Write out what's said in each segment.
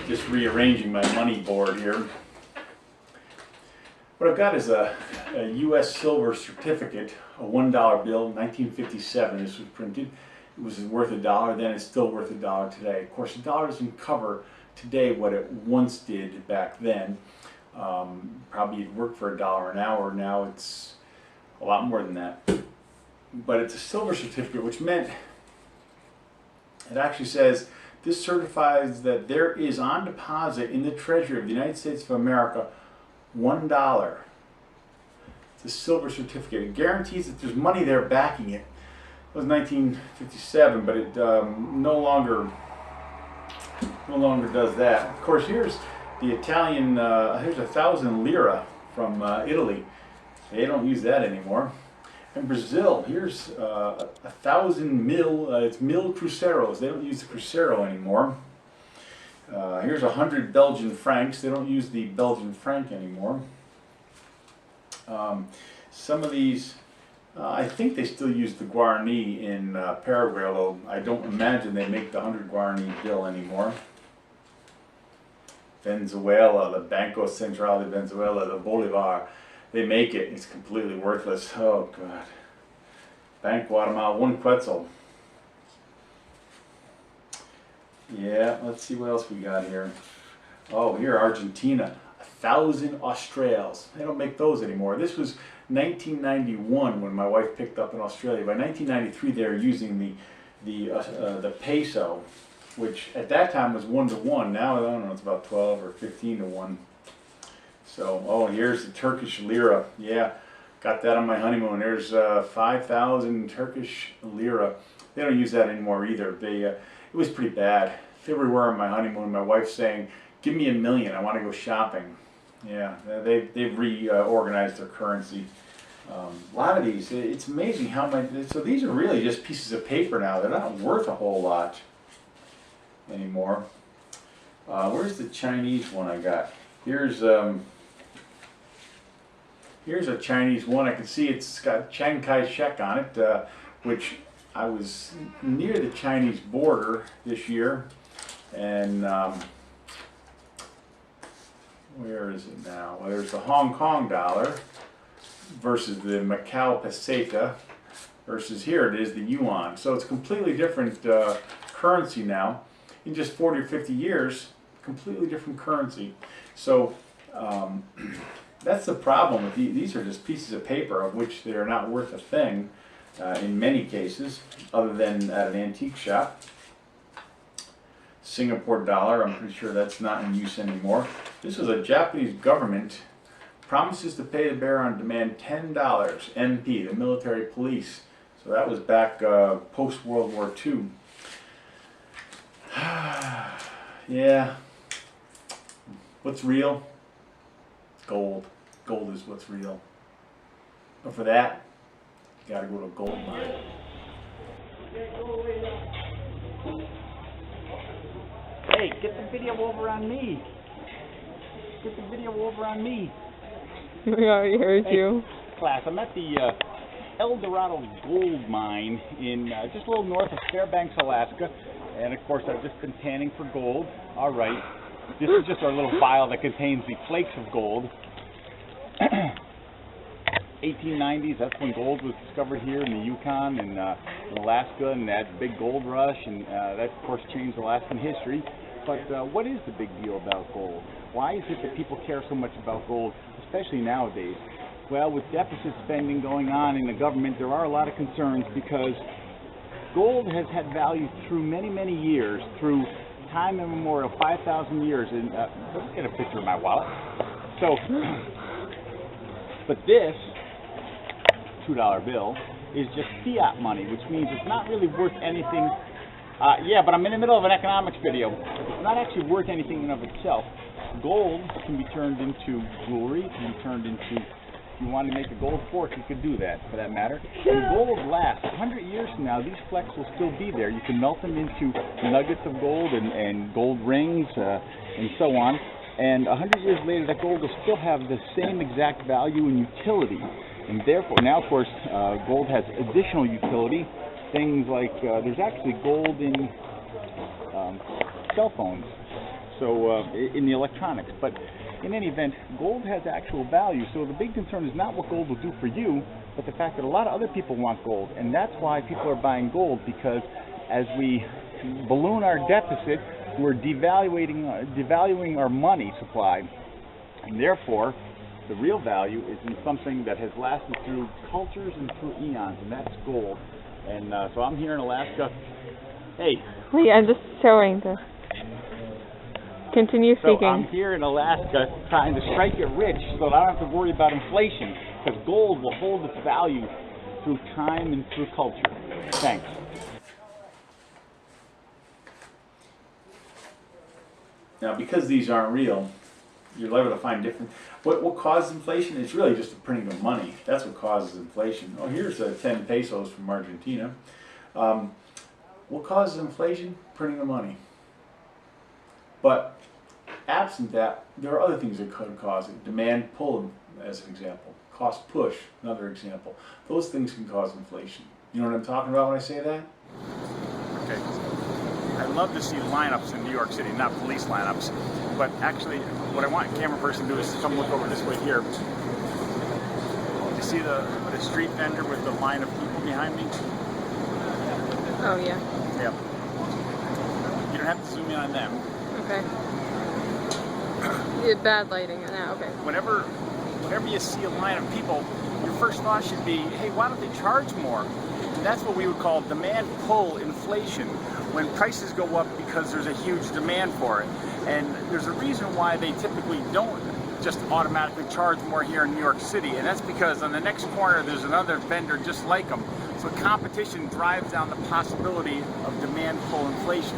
Just rearranging my money board here. What I've got is a U.S. silver certificate, a $1 bill, 1957. This was printed. It was worth $1 then. It's still worth $1 today. Of course, the dollar doesn't cover today what it once did back then. Probably it worked for $1 an hour. Now it's a lot more than that. But it's a silver certificate, which meant it actually says this certifies that there is on deposit in the Treasury of the United States of America $1. It's a silver certificate. It guarantees that there's money there backing it. It was 1957, but it no longer does that. Of course, here's the Italian. Here's 1,000 lira from Italy. They don't use that anymore. In Brazil, here's 1,000 mil. It's mil cruzeros. They don't use the cruzeiro anymore. Here's 100 Belgian francs. They don't use the Belgian franc anymore. Some of these, I think they still use the Guarani in Paraguay, although I don't imagine they make the 100 Guarani bill anymore. Venezuela, the Banco Central de Venezuela, the Bolivar, they make it. It's completely worthless. Oh, God. Bank Guatemala, 1 quetzal. Yeah, let's see what else we got here. Oh, here, Argentina, 1,000 Australs. They don't make those anymore. This was 1991 when my wife picked up in Australia. By 1993, they were using the peso, which at that time was 1 to 1. Now I don't know, it's about 12 or 15 to 1. So, oh, here's the Turkish lira. Yeah, got that on my honeymoon. There's 5,000 Turkish lira. They don't use that anymore either. It was pretty bad. Everywhere on my honeymoon, my wife's saying, "Give me $1 million. I want to go shopping." Yeah, they've reorganized their currency. A lot of these, it's amazing how much. So these are really just pieces of paper now. They're not worth a whole lot anymore. Where's the Chinese one I got? Here's a Chinese one. I can see it's got Chiang Kai-shek on it, which I was near the Chinese border this year, and where is it now? Well, there's the Hong Kong dollar versus the Macau peseta versus here it is the yuan. So it's completely different currency now. In just 40 or 50 years, completely different currency. So that's the problem with these are just pieces of paper of which they are not worth a thing in many cases, other than at an antique shop. Singapore dollar, I'm pretty sure that's not in use anymore. This was a Japanese government promises to pay the bearer on demand $10, MP, the military police. So that was back post-World War II. Yeah. What's real? Gold. Gold is what's real. But for that, you gotta go to a gold mine. Hey, get the video over on me. Get the video over on me. We already heard you. Class, I'm at the El Dorado gold mine in just a little north of Fairbanks, Alaska. And of course, I've just been tanning for gold. All right. This is just our little vial that contains the flakes of gold. 1890s, that's when gold was discovered here in the Yukon and in Alaska, and that big gold rush, and that of course changed Alaskan history. But what is the big deal about gold? Why is it that people care so much about gold, especially nowadays? Well, with deficit spending going on in the government, there are a lot of concerns because gold has had value through many, many years, through time immemorial, 5,000 years. And let's get a picture of my wallet. So, but this $2 bill is just fiat money, which means it's not really worth anything. Yeah, but I'm in the middle of an economics video. It's not actually worth anything in and of itself. Gold can be turned into jewelry, can be turned into, if you wanted to make a gold fork, you could do that, for that matter. And gold lasts. 100 years from now, these flecks will still be there. You can melt them into nuggets of gold and gold rings and so on. And 100 years later, that gold will still have the same exact value and utility. And therefore, now of course, gold has additional utility. Things like, there's actually gold in cell phones. in the electronics. But in any event, gold has actual value. So the big concern is not what gold will do for you, but the fact that a lot of other people want gold. And that's why people are buying gold, because as we balloon our deficit, we're devaluing our money supply. And therefore, the real value is in something that has lasted through cultures and through eons, and that's gold. And so I'm here in Alaska. Hey. Wait, I'm just showing the. Continue speaking. So I'm here in Alaska trying to strike it rich so that I don't have to worry about inflation, because gold will hold its value through time and through culture. Thanks. Now, because these aren't real, you're liable to find different. What causes inflation? It's really just the printing of money. That's what causes inflation. Oh, here's 10 pesos from Argentina. What causes inflation? Printing of money. But absent that, there are other things that could cause it. Demand pull, as an example. Cost push, another example. Those things can cause inflation. You know what I'm talking about when I say that? Okay. I love to see lineups in New York City, not police lineups. But actually, what I want a camera person to do is to come look over this way here. You see the street vendor with the line of people behind me? Oh, yeah. Yeah. You don't have to zoom in on them. Okay. You had bad lighting. Yeah, okay. Whenever you see a line of people, your first thought should be, hey, why don't they charge more? And that's what we would call demand pull inflation, when prices go up because there's a huge demand for it. And there's a reason why they typically don't just automatically charge more here in New York City, and that's because on the next corner there's another vendor just like them. So competition drives down the possibility of demand pull inflation.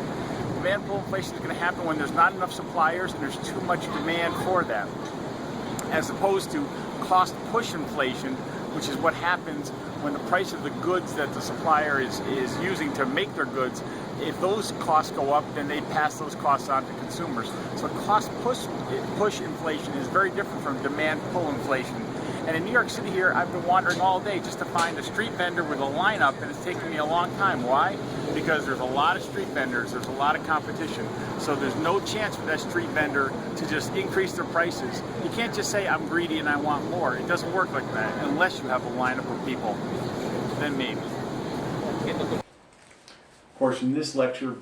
Demand pull inflation is going to happen when there's not enough suppliers and there's too much demand for that, as opposed to cost push inflation, which is what happens when the price of the goods that the supplier is using to make their goods, if those costs go up, then they pass those costs on to consumers. So cost push inflation is very different from demand pull inflation. And in New York City here, I've been wandering all day just to find a street vendor with a lineup, and it's taken me a long time. Why? Because there's a lot of street vendors, there's a lot of competition. So there's no chance for that street vendor to just increase their prices. You can't just say, I'm greedy and I want more. It doesn't work like that unless you have a lineup of people. Then maybe. Of course, in this lecture,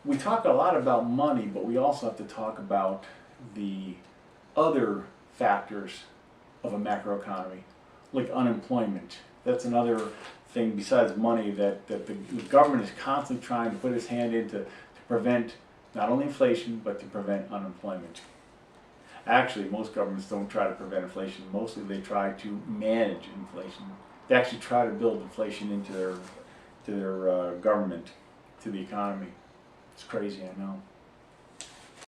we talk a lot about money, but we also have to talk about the other factors of a macroeconomy, like unemployment. That's another thing besides money that the government is constantly trying to put its hand in to prevent not only inflation, but to prevent unemployment. Actually, most governments don't try to prevent inflation. Mostly they try to manage inflation. They actually try to build inflation into their government, to the economy. It's crazy, I know.